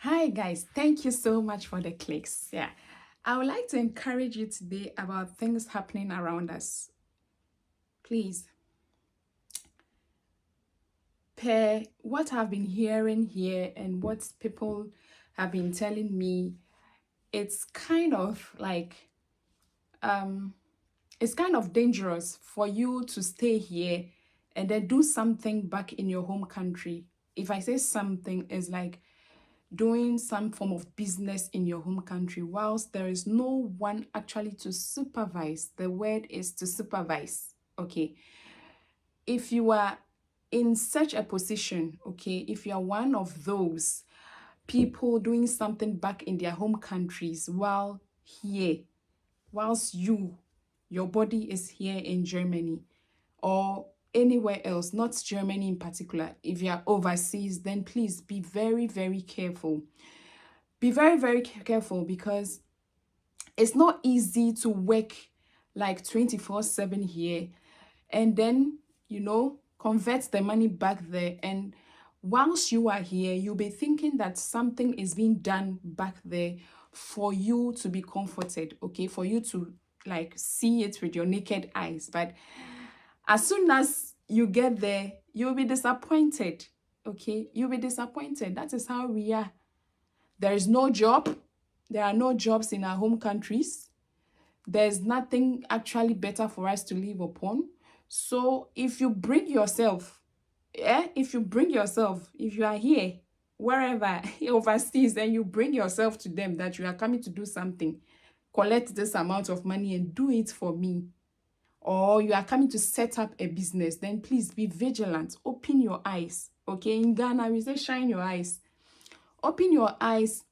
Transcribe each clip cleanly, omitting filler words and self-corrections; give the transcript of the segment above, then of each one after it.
Hi guys, thank you so much for the clicks. Yeah, I would like to encourage you today about things happening around us. Please, per what I've been hearing here and what people have been telling me, it's kind of like um it's kind of dangerous for you to stay here and then do something back in your home country. If I say something, it's like doing some form of business in your home country whilst there is no one actually to supervise. The word is to supervise. Okay. If you are in such a position, okay, if you are one of those people doing something back in their home countries while here, whilst your body is here in Germany or anywhere else, not Germany in particular, if you are overseas, then please be very, very careful. Be very, very careful because it's not easy to work like 24/7 here and then, convert the money back there. And whilst you are here, you'll be thinking that something is being done back there for you to be comforted, okay, for you to like see it with your naked eyes. But as soon as you get there, you'll be disappointed, okay? You'll be disappointed. That is how we are. There is no job. There are no jobs in our home countries. There's nothing actually better for us to live upon. So if you bring yourself, if you are here, wherever, overseas, and you bring yourself to them that you are coming to do something, collect this amount of money and do it for me, or you are coming to set up a business, then please be vigilant. Open your eyes. Okay, in Ghana, we say shine your eyes. Open your eyes,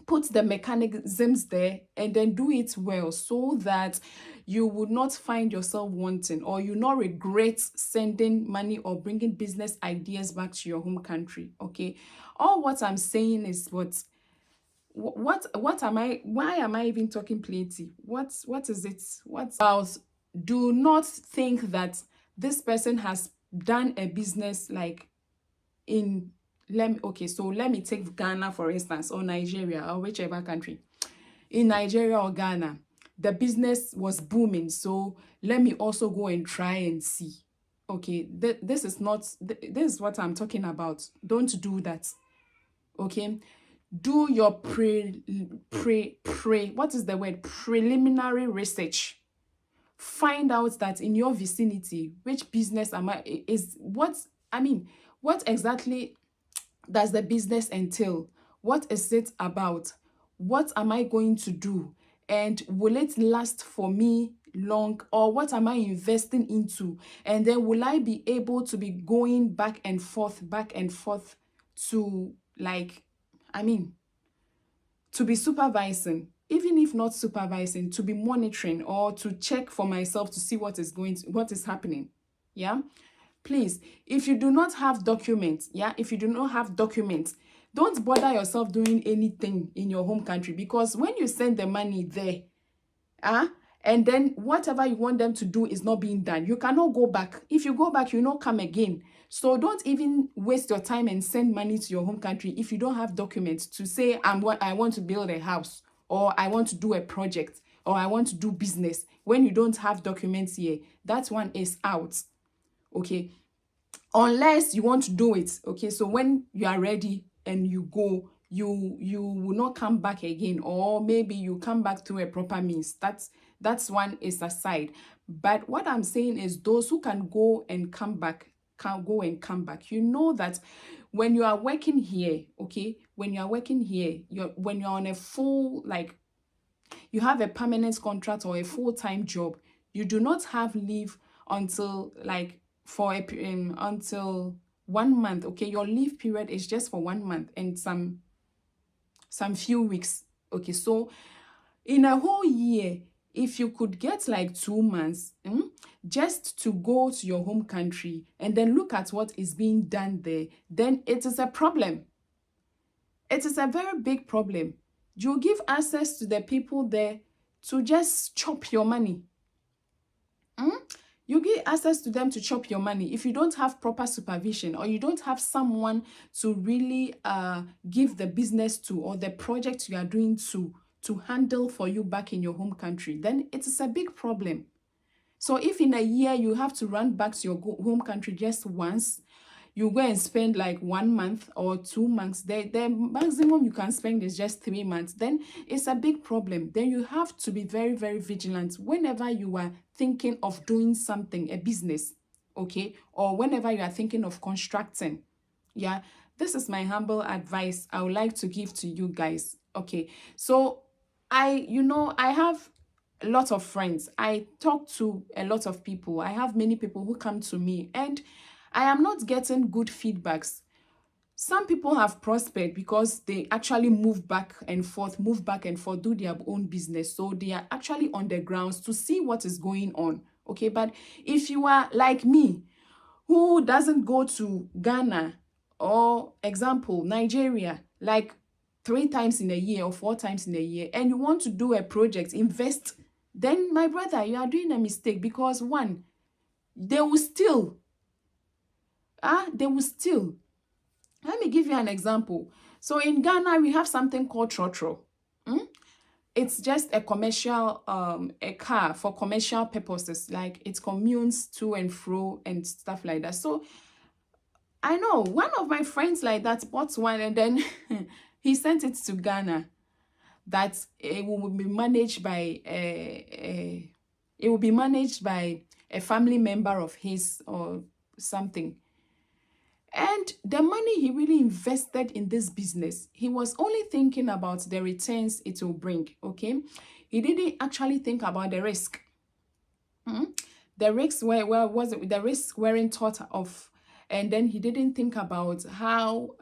put the mechanisms there, and then do it well so that you would not find yourself wanting or you not regret sending money or bringing business ideas back to your home country. Okay, all what I'm saying is what am I, why am I even talking plenty? What is it, what's about? Do not think that this person has done a business like in let me take Ghana for instance, or Nigeria, or whichever country. In Nigeria or Ghana, the business was booming, so let me also go and try and see. Okay, this is not this is what I'm talking about. Don't do that. Okay, do your what is the word, preliminary research. Find out that in your vicinity, which business am I is what I mean, what exactly does the business entail? What is it about? What am I going to do? And will it last for me long? Or what am I investing into? And then will I be able to be going back and forth to like, I mean, to be supervising, even if not supervising, to be monitoring or to check for myself to see what is happening. Yeah. Please, if you do not have documents, if you do not have documents, don't bother yourself doing anything in your home country, because when you send the money there, uh, and then whatever you want them to do is not being done, you cannot go back. If you go back, you not come again. So don't even waste your time and send money to your home country if you don't have documents to say I want to build a house, or I want to do a project, or I want to do business. When you don't have documents here, that one is out. Okay, unless you want to do it. Okay, so when you are ready and you go, you will not come back again, or maybe you come back through a proper means. That's one is aside. But what I'm saying is those who can go and come back, can go and come back. You know that when you are working here, okay, when you are working here, when you're on a full, like, you have a permanent contract or a full-time job, you do not have leave until like until 1 month. Okay, your leave period is just for 1 month and some few weeks. Okay, so in a whole year, if you could get like 2 months, just to go to your home country and then look at what is being done there, then it is a problem. It is a very big problem. You give access to the people there to just chop your money. You give access to them to chop your money. If you don't have proper supervision, or you don't have someone to really give the business to, or the project you are doing to handle for you back in your home country, then it is a big problem. So if in a year you have to run back to your home country just once, you go and spend like 1 month or 2 months, the maximum you can spend is just 3 months, then it's a big problem. Then you have to be very, very vigilant whenever you are thinking of doing something, a business, okay? Or whenever you are thinking of constructing. Yeah, this is my humble advice I would like to give to you guys. Okay, so I have a lot of friends. I talk to a lot of people. I have many people who come to me, and I am not getting good feedbacks. Some people have prospered because they actually move back and forth, do their own business. So they are actually on the grounds to see what is going on. Okay, but if you are like me, who doesn't go to Ghana or, example, Nigeria, like 3 times in a year or 4 times in a year, and you want to do a project, invest, then my brother, you are doing a mistake, because one, they will steal. They will steal. Let me give you an example. So in Ghana, we have something called trotro. It's just a commercial, a car for commercial purposes, like it commutes to and fro and stuff like that. So I know one of my friends like that bought one, and then he sent it to Ghana, that it will be managed by a family member of his or something. And the money he really invested in this business, he was only thinking about the returns it will bring, okay? He didn't actually think about the risk. The risks the risks weren't thought of, and then he didn't think about how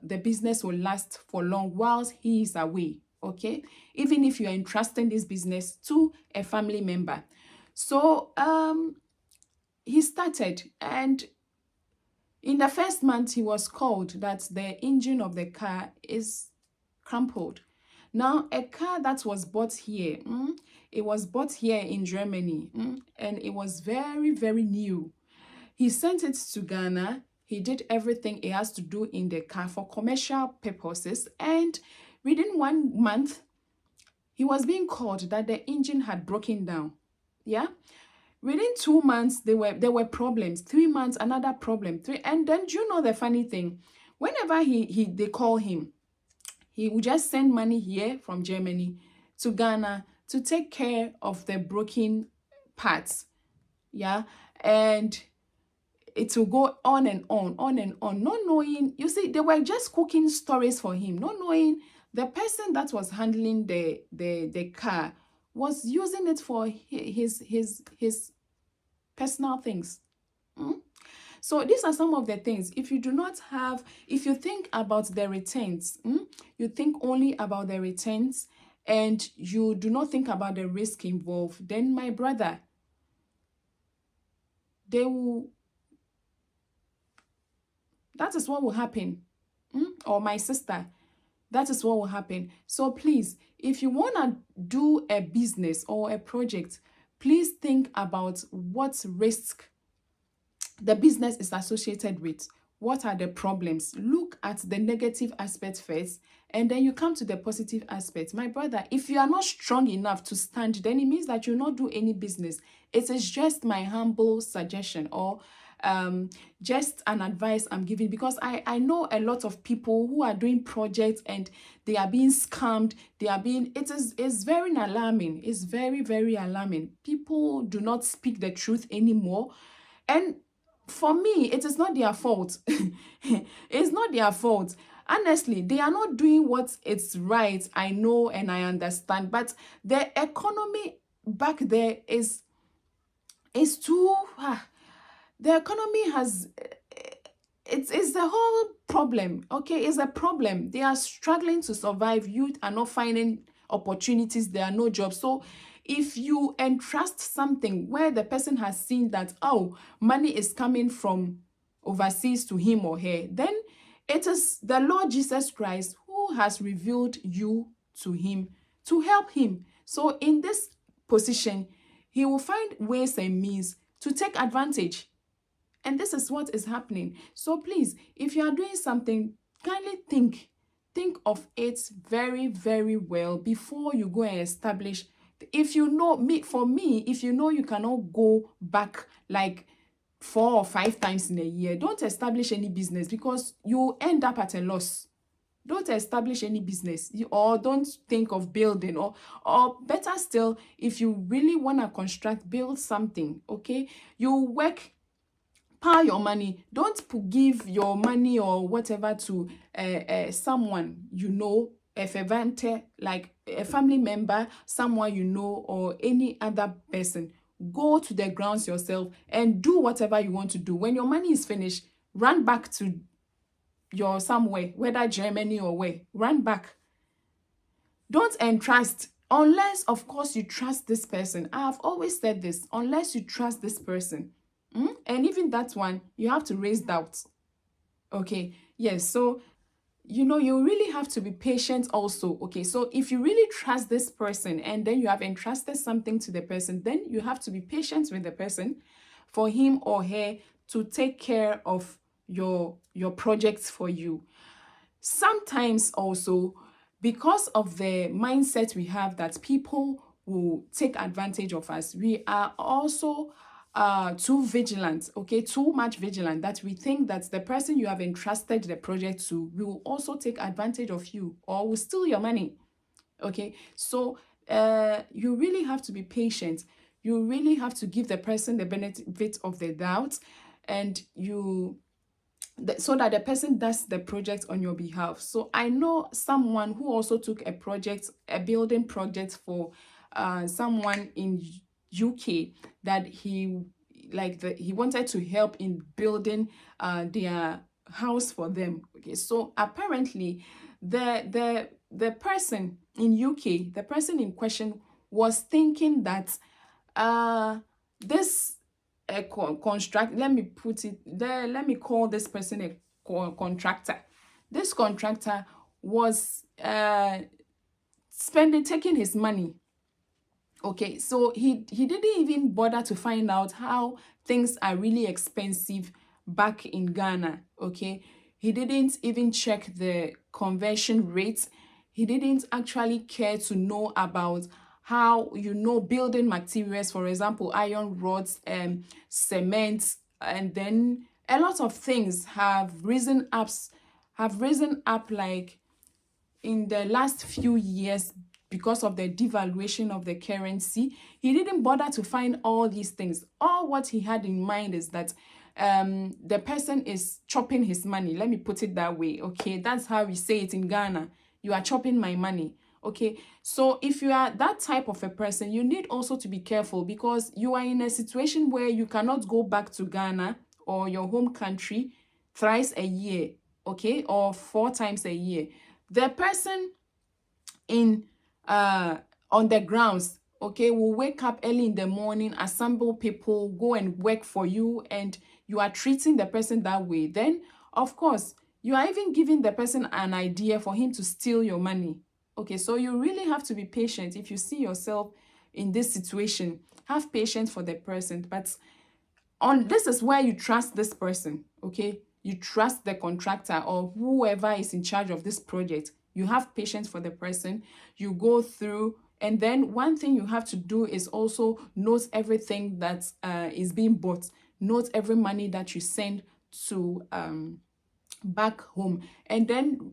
the business will last for long whilst he is away, okay? Even if you are entrusting this business to a family member. So he started, and in the first month, he was called that the engine of the car is crumpled. Now, a car that was bought here, it was bought here in Germany, and it was very, very new. He sent it to Ghana. He did everything he has to do in the car for commercial purposes, and within 1 month, he was being called that the engine had broken down. Yeah. Within 2 months, there were problems. 3 months, another problem. And then, do you know the funny thing? Whenever they call him, he would just send money here from Germany to Ghana to take care of the broken parts. Yeah, and it will go on and on, not knowing. You see, they were just cooking stories for him, not knowing the person that was handling the car was using it for his personal things. So these are some of the things. If you think about the returns, you think only about the returns, and you do not think about the risk involved, then my brother, that is what will happen. Or my sister, that is what will happen. So please, if you want to do a business or a project, please think about what risk the business is associated with. What are the problems? Look at the negative aspect first, and then you come to the positive aspect. My brother, if you are not strong enough to stand, then it means that you will not do any business. It is just my humble suggestion, or just an advice I'm giving, because I know a lot of people who are doing projects and they are being scammed. It's very alarming. It's very, very alarming. People do not speak the truth anymore. And for me, it is not their fault. It's not their fault. Honestly, they are not doing what is right. I know and I understand. But the economy back there is too... the economy has... It's the whole problem, okay? It's a problem. They are struggling to survive. Youth are not finding opportunities. There are no jobs. So if you entrust something where the person has seen that, oh, money is coming from overseas to him or her, then it is the Lord Jesus Christ who has revealed you to him to help him. So in this position, he will find ways and means to take advantage. And this is what is happening. So please, if you are doing something, kindly think of it very, very well before you go and establish. If you know, for me, if you know you cannot go back like 4 or 5 times in a year, don't establish any business, because you end up at a loss. Don't establish any business, or don't think of building, or better still, if you really want to construct, build something, okay? You work, pile your money. Don't give your money or whatever to someone you know, a fervente, like a family member, someone you know, or any other person. Go to the grounds yourself and do whatever you want to do. When your money is finished, run back to your somewhere, whether Germany or where. Run back. Don't entrust, unless of course you trust this person. I have always said this, unless you trust this person. And even that one, you have to raise doubts. Okay, yes. So you really have to be patient also. Okay, so if you really trust this person and then you have entrusted something to the person, then you have to be patient with the person for him or her to take care of your projects for you. Sometimes also, because of the mindset we have that people will take advantage of us, we are also too vigilant, okay, too much vigilant, that we think that the person you have entrusted the project to will also take advantage of you or will steal your money. Okay, so you really have to be patient. You really have to give the person the benefit of the doubt, and so that the person does the project on your behalf. So I know someone who also took a building project for someone in UK, that he wanted to help in building their house for them. Okay, so apparently the person in UK, the person in question, was thinking that this construct, let me put it there, let me call this person a contractor. This contractor was taking his money. Okay, so he didn't even bother to find out how things are really expensive back in Ghana. Okay, he didn't even check the conversion rates. He didn't actually care to know about how, building materials, for example, iron rods, cement, and then a lot of things have risen up like in the last few years because of the devaluation of the currency. He didn't bother to find all these things. All what he had in mind is that the person is chopping his money. Let me put it that way. Okay, that's how we say it in Ghana. You are chopping my money. Okay, so if you are that type of a person, you need also to be careful, because you are in a situation where you cannot go back to Ghana or your home country thrice a year, okay, or 4 times a year. The person in on the grounds, okay, will wake up early in the morning, assemble people, go and work for you, and you are treating the person that way. Then of course you are even giving the person an idea for him to steal your money. Okay, so you really have to be patient. If you see yourself in this situation, have patience for the person. But this is where you trust this person. Okay, you trust the contractor or whoever is in charge of this project. You have patience for the person. You go through, and then one thing you have to do is also note everything that is being bought. Note every money that you send to back home. And then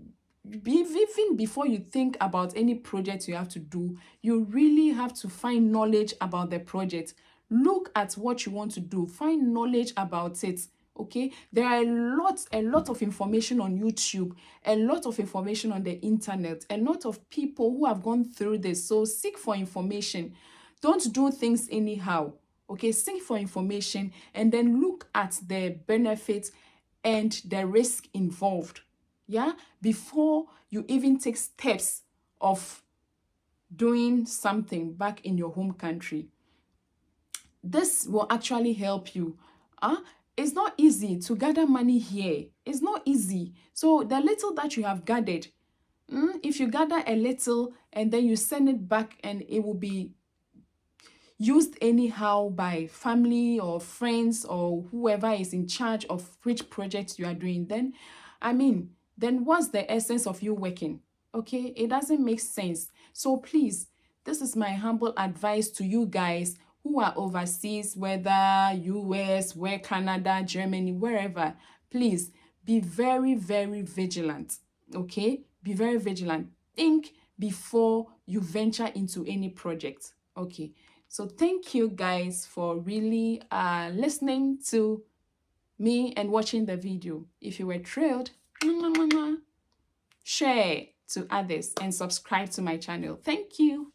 even before you think about any project you have to do, you really have to find knowledge about the project. Look at what you want to do, find knowledge about it. Okay, there are a lot of information on YouTube, a lot of information on the internet, a lot of people who have gone through this. So seek for information. Don't do things anyhow. Okay, seek for information and then look at the benefits and the risk involved, yeah, before you even take steps of doing something back in your home country. This will actually help you. It's not easy to gather money here. It's not easy. So the little that you have gathered, if you gather a little and then you send it back, and it will be, used anyhow by family or friends or whoever is in charge of which project you are doing, then I mean, then what's the essence of you working? Okay, it doesn't make sense. So please, this is my humble advice to you guys who are overseas, whether US, where Canada, Germany, wherever. Please be very, very vigilant. Okay, be very vigilant. Think before you venture into any project. Okay, so thank you guys for really listening to me and watching the video. If you were thrilled, share to others and subscribe to my channel. Thank you.